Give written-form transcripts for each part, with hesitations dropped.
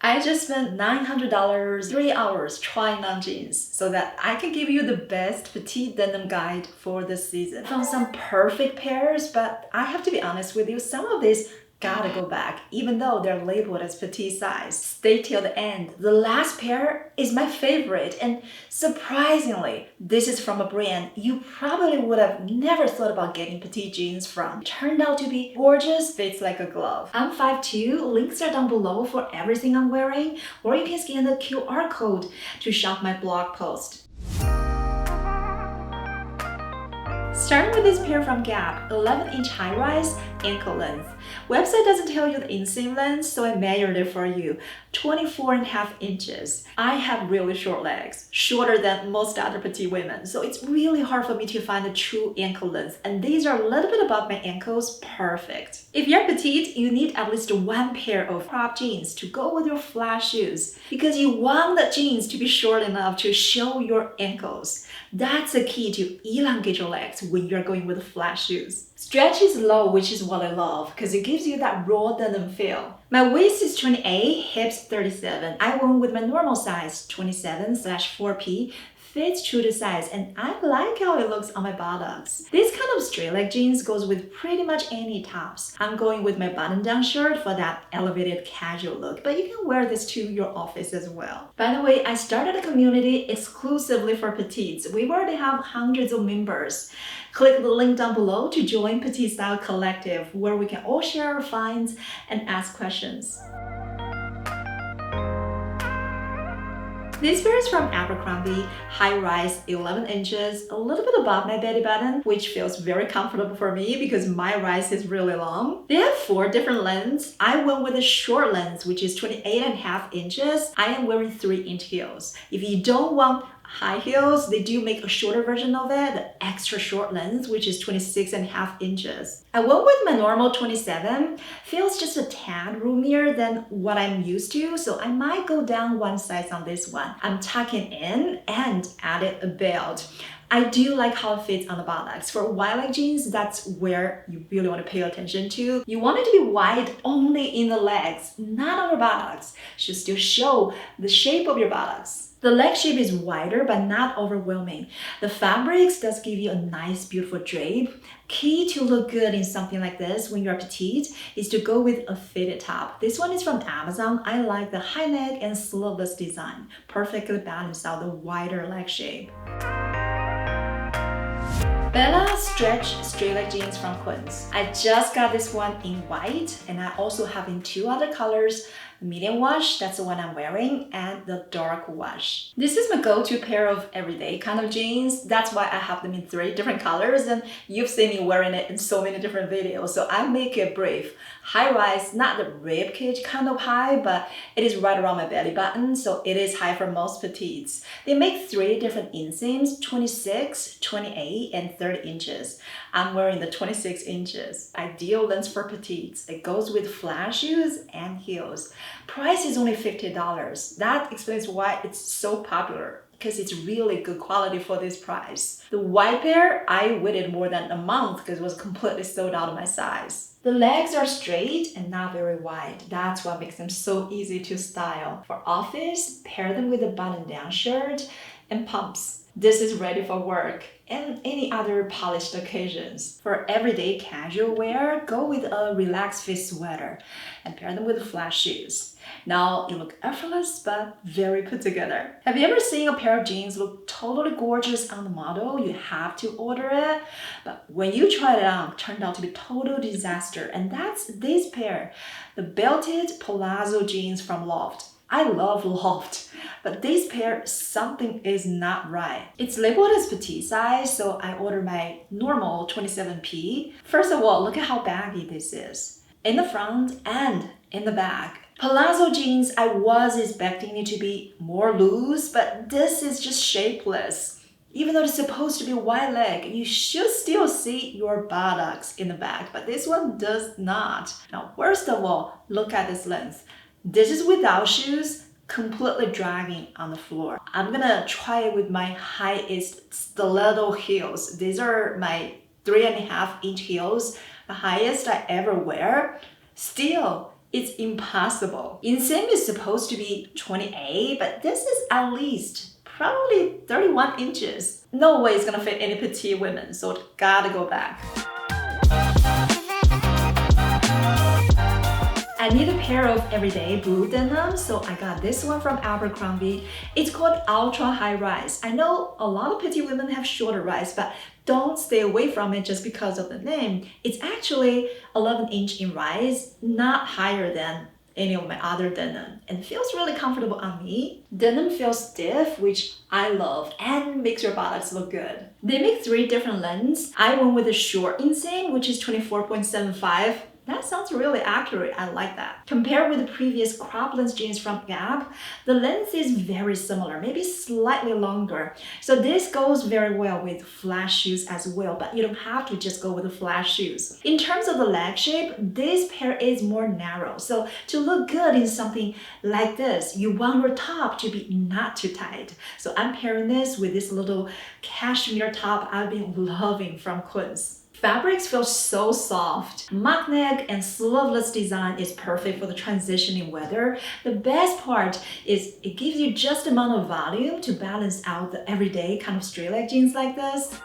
I just spent $900, 3 hours trying on jeans so that I can give you the best petite denim guide for this season. I found some perfect pairs, but I have to be honest with you, some of these gotta go back, even though they're labeled as petite size. Stay till the end. The last pair is my favorite, and surprisingly, this is from a brand you probably would have never thought about getting petite jeans from. It turned out to be gorgeous, fits like a glove. I'm 5'2", links are down below for everything I'm wearing, or you can scan the QR code to shop my blog post. Starting with this pair from Gap, 11-inch high-rise, ankle length. Website doesn't tell you the inseam length, so I measured it for you. 24.5 inches. I have really short legs, shorter than most other petite women, so it's really hard for me to find the true ankle length, and these are a little bit above my ankles, perfect. If you're petite, you need at least one pair of crop jeans to go with your flat shoes, because you want the jeans to be short enough to show your ankles. That's the key to elongate your legs when you're going with flat shoes. Stretch is low, which is what I love, because it gives you that raw denim feel. My waist is 28, hips 37. I went with my normal size, 27/4P. Fits true to size, and I like how it looks on my buttocks. This kind of straight leg jeans goes with pretty much any tops. I'm going with my button-down shirt for that elevated casual look, but you can wear this to your office as well. By the way, I started a community exclusively for petites. We already have hundreds of members. Click the link down below to join Petite Style Collective, where we can all share our finds and ask questions. This pair is from Abercrombie, high-rise, 11 inches, a little bit above my belly button, which feels very comfortable for me because my rise is really long. They have 4 different lengths. I went with a short length, which is 28.5 inches. I am wearing 3-inch heels. If you don't want high heels, they do make a shorter version of it, the extra short length, which is 26.5 inches. I went with my normal 27, feels just a tad roomier than what I'm used to, so I might go down one size on this one. I'm tucking in and added a belt. I do like how it fits on the buttocks. For wide leg jeans, that's where you really want to pay attention to. You want it to be wide only in the legs, not on your buttocks. Should still show the shape of your buttocks. The leg shape is wider but not overwhelming. The fabrics does give you a nice, beautiful drape. Key to look good in something like this when you're petite is to go with a fitted top. This one is from Amazon. I like the high neck and sleeveless design. Perfectly balanced out the wider leg shape. Bella Stretch Straight Leg Jeans from Quince. I just got this one in white, and I also have in 2 other colors. The medium wash, that's the one I'm wearing, and the dark wash. This is my go-to pair of everyday kind of jeans. That's why I have them in 3 different colors, and you've seen me wearing it in so many different videos, so I make it brief. High rise, not the rib cage kind of high, but it is right around my belly button, so it is high for most petites. They make 3 different inseams, 26, 28, and 30 inches. I'm wearing the 26 inches. Ideal length for petites. It goes with flat shoes and heels. Price is only $50. That explains why it's so popular, because it's really good quality for this price. The white pair, I waited more than a month because it was completely sold out of my size. The legs are straight and not very wide. That's what makes them so easy to style. For office, pair them with a button-down shirt and pumps. This is ready for work and any other polished occasions. For everyday casual wear, go with a relaxed fit sweater and pair them with flat shoes. Now, you look effortless but very put together. Have you ever seen a pair of jeans look totally gorgeous on the model? You have to order it, but when you try it on, it turned out to be total disaster, and that's this pair, the belted palazzo jeans from LOFT. I love LOFT, but this pair, something is not right. It's labeled as petite size, so I ordered my normal 27P. First of all, look at how baggy this is, in the front and in the back. Palazzo jeans, I was expecting it to be more loose, but this is just shapeless. Even though it's supposed to be wide leg, you should still see your buttocks in the back, but this one does not. Now, worst of all, look at this length. This is without shoes, completely dragging on the floor. I'm gonna try it with my highest stiletto heels. These are my 3.5-inch heels, the highest I ever wear. Still, It's impossible. Inseam is supposed to be 28, but this is at least probably 31 inches. No way it's gonna fit any petite women, so it gotta go back. I need a pair of everyday blue denim, so I got this one from Abercrombie. It's called Ultra High Rise. I know a lot of petite women have shorter rise, but don't stay away from it just because of the name. It's actually 11 inch in rise, not higher than any of my other denim, and feels really comfortable on me. Denim feels stiff, which I love, and makes your buttocks look good. They make 3 different lengths. I went with a short inseam, which is 24.75. That sounds really accurate. I like that. Compared with the previous crop length jeans from Gap, the length is very similar, maybe slightly longer. So this goes very well with flat shoes as well, but you don't have to just go with the flat shoes. In terms of the leg shape, this pair is more narrow. So to look good in something like this, you want your top to be not too tight. So I'm pairing this with this little cashmere top I've been loving from Quince. Fabrics feel so soft. Mock neck and sleeveless design is perfect for the transitioning weather. The best part is it gives you just the amount of volume to balance out the everyday kind of straight leg jeans like this.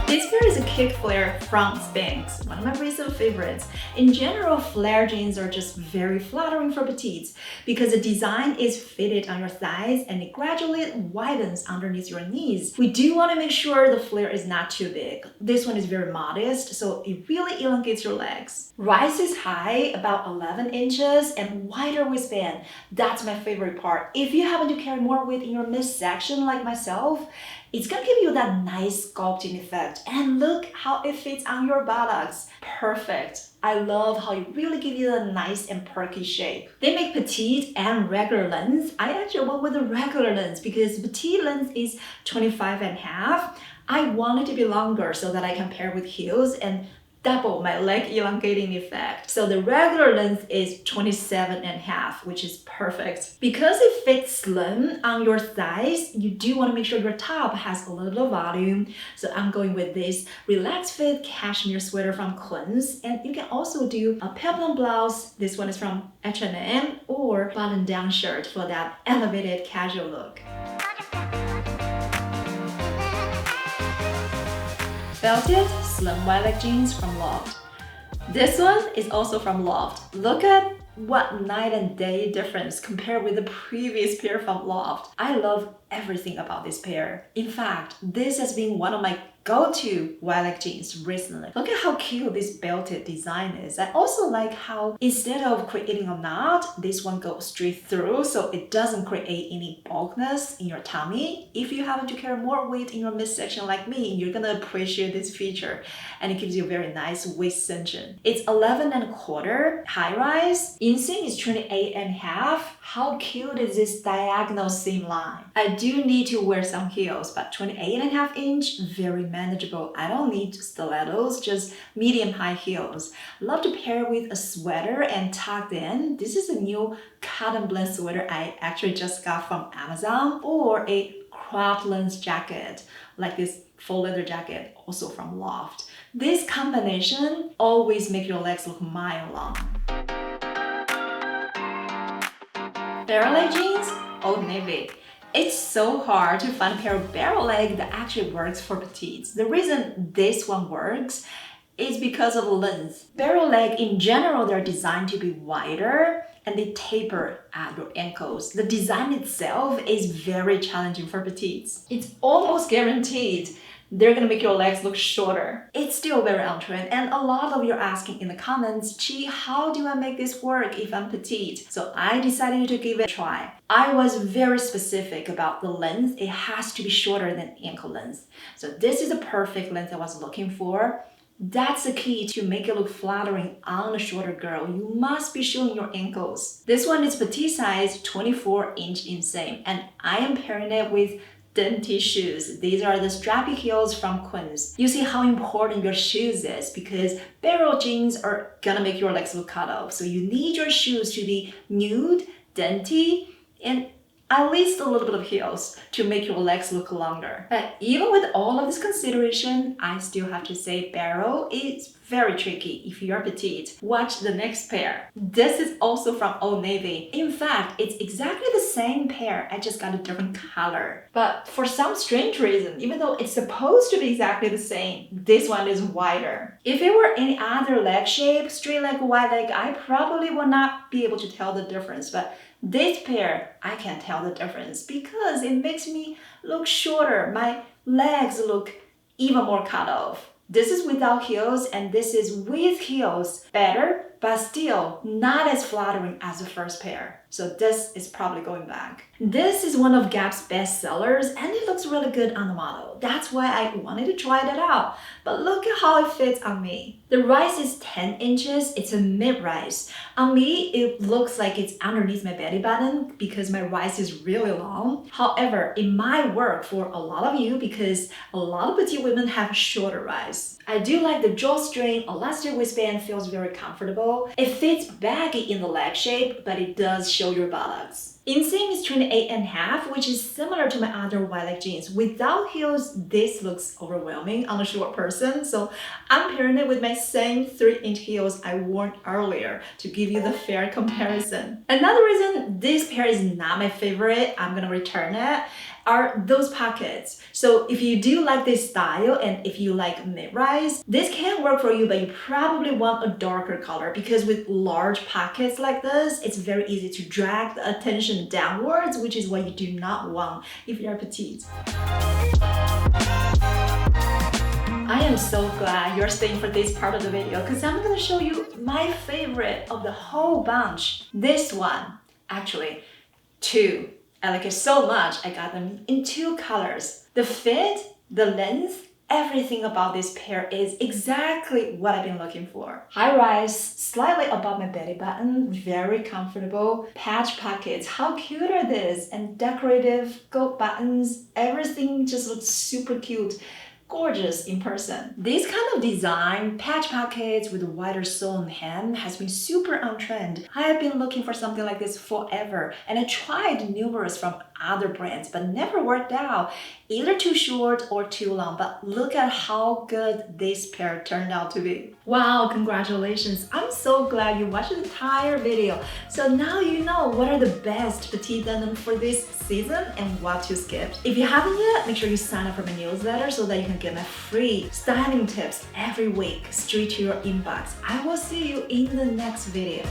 This pair is a kick flare from Spanx, one of my recent favorites. In general, flare jeans are just very flattering for petites because the design is fitted on your thighs and it gradually widens underneath your knees. We do want to make sure the flare is not too big. This one is very modest, so it really elongates your legs. Rise is high, about 11 inches, and wider waistband. That's my favorite part. If you happen to carry more weight in your midsection like myself, it's gonna give you that nice sculpting effect. And look how it fits on your buttocks. Perfect. I love how it really gives you a nice and perky shape. They make petite and regular lengths. I actually went with the regular length because petite length is 25.5. I want it to be longer so that I can pair with heels and double my leg elongating effect. So the regular length is 27.5, which is perfect. Because it fits slim on your thighs, you do want to make sure your top has a little volume. So I'm going with this relaxed fit cashmere sweater from Quince. And you can also do a peplum blouse. This one is from H&M, or button down shirt for that elevated casual look. Belted slim wide leg jeans from LOFT. This one is also from LOFT. Look at what night and day difference compared with the previous pair from LOFT. I love everything about this pair. In fact, this has been one of my go-to wide leg jeans recently. Look at how cute this belted design is. I also like how instead of creating a knot, this one goes straight through so it doesn't create any bulkiness in your tummy. If you happen to carry more weight in your midsection like me, you're gonna appreciate this feature, and it gives you a very nice waist cinching. It's 11.25 high rise. Inseam is 28.5. How cute is this diagonal seam line? I do need to wear some heels, but 28.5 inch, very manageable. I don't need stilettos, just medium high heels. Love to pair with a sweater and tucked in. This is a new cotton blend sweater I actually just got from Amazon, or a crop length jacket, like this faux leather jacket, also from LOFT. This combination always make your legs look mile long. Barrel leg jeans, Old Navy. It's so hard to find a pair of barrel leg that actually works for petites. The reason this one works is because of the length. Barrel leg in general, they're designed to be wider and they taper at your ankles. The design itself is very challenging for petites. It's almost guaranteed they're gonna make your legs look shorter. It's still very on trend, and a lot of you are asking in the comments, Chi, how do I make this work if I'm petite? So I decided to give it a try. I was very specific about the length. It has to be shorter than ankle length. So this is the perfect length I was looking for. That's the key to make it look flattering on a shorter girl. You must be showing your ankles. This one is petite size 24-inch inseam, and I am pairing it with dainty shoes. These are the strappy heels from Quince. You see how important your shoes is because barrel jeans are gonna make your legs look cut off. So you need your shoes to be nude, dainty, and at least a little bit of heels to make your legs look longer. But even with all of this consideration, I still have to say barrel is very tricky if you're petite. Watch the next pair. This is also from Old Navy. In fact, it's exactly the same pair, I just got a different color. But for some strange reason, even though it's supposed to be exactly the same, this one is wider. If it were any other leg shape, straight leg, wide leg, I probably would not be able to tell the difference. But this pair, I can tell the difference because it makes me look shorter. My legs look even more cut off. This is without heels and this is with heels. Better, but still not as flattering as the first pair. So this is probably going back. This is one of Gap's best sellers and it looks really good on the model. That's why I wanted to try that out. But look at how it fits on me. The rise is 10 inches. It's a mid-rise. On me, it looks like it's underneath my belly button because my rise is really long. However, it might work for a lot of you because a lot of petite women have a shorter rise. I do like the drawstring elastic waistband, feels very comfortable. It fits baggy in the leg shape, but it does show your buttocks. Inseam is 28.5, which is similar to my other wide leg jeans. Without heels, this looks overwhelming on a short person, so I'm pairing it with my same 3-inch heels I worn earlier to give you the fair comparison. Another reason this pair is not my favorite, I'm gonna return it, are those pockets. So if you do like this style and if you like mid-rise, this can work for you, but you probably want a darker color because with large pockets like this, it's very easy to drag the attention downwards, which is what you do not want if you're petite. I am so glad you're staying for this part of the video because I'm gonna show you my favorite of the whole bunch. This one, actually, two. I like it so much, I got them in 2 colors. The fit, the length, everything about this pair is exactly what I've been looking for. High rise, slightly above my belly button, very comfortable. Patch pockets, how cute are these? And decorative gold buttons, everything just looks super cute. Gorgeous in person. This kind of design, patch pockets with a wider sewn hem, has been super on trend. I have been looking for something like this forever and I tried numerous from other brands but never worked out, either too short or too long. But look at how good this pair turned out to be. Wow, congratulations. I'm so glad you watched the entire video. So now you know what are the best petite denim for this season and what to skip. If you haven't yet, make sure you sign up for my newsletter so that you can get my free styling tips every week straight to your inbox. I will see you in the next video.